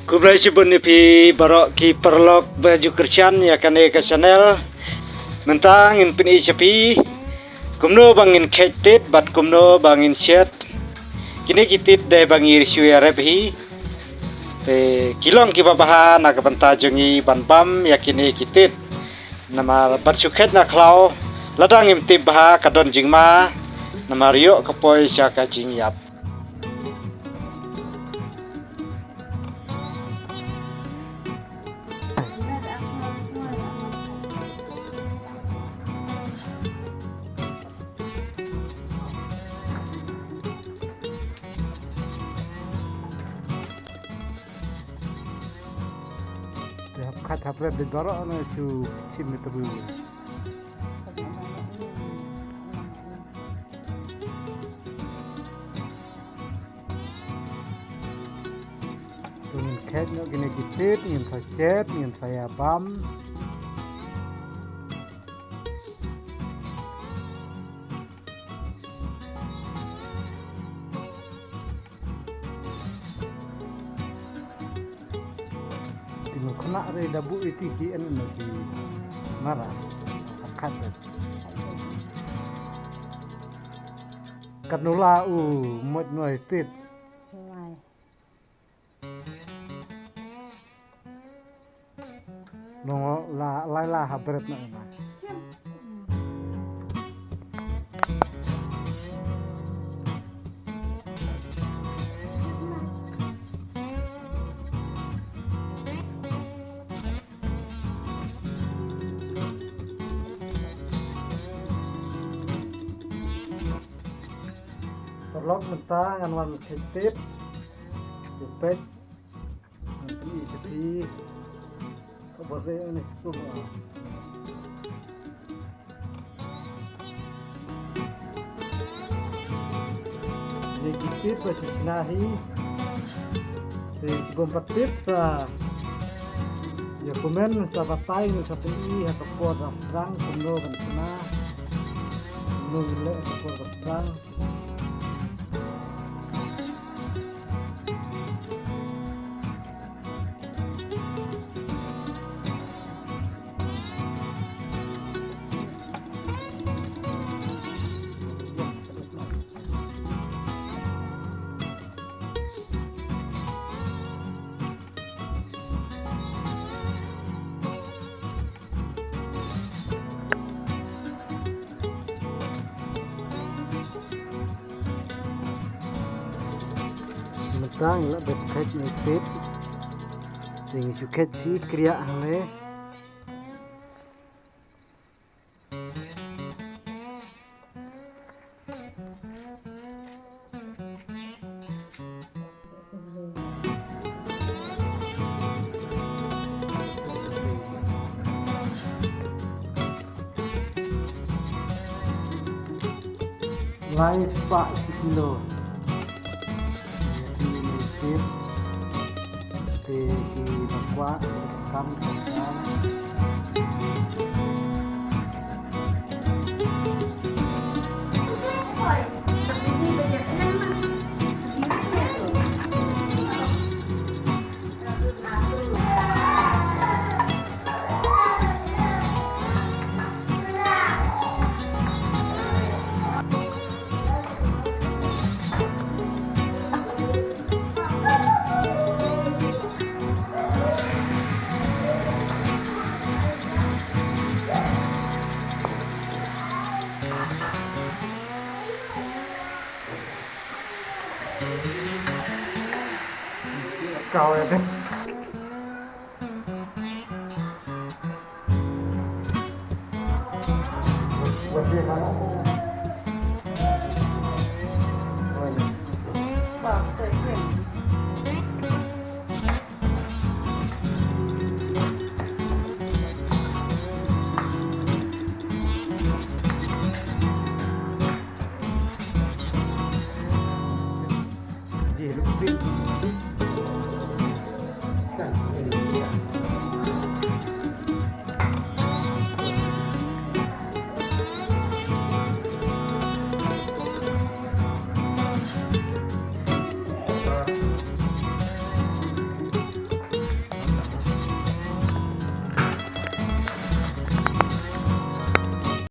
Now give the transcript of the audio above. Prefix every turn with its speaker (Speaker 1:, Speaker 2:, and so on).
Speaker 1: Kumlay si Bun pi barok ki perlok baju kersian ya kane ke channel mentang in pin isapi kumno bangin kaitit bat kumno bangin set kini kitit dai bangir syuya rebi te kilong ki babaha na kapanta jongi banpam ya kini kitit nama bat suket na klau ladang im tip baha kadon jingma nama rio kapoi syaka jingyap. Khat hapre de doro na chu chim tabu tun khet no gine kitit ngin sa set ngin saya bam kena re dabu iti ki en no ki mara akhat kanula mot noi tit no la habret na perlok mentah ngan wan ketip jepet nanti sepi kebore ini sepuluh jadi ketip masih sinahi di sebelum petip sa ya komen sabatai sapi atau kuat serang penuh kan kena nulek kuat serang mentang la dekat nyetip sing suket si kriya hale lain pak sekilo di bakwa rekam kau ya deh.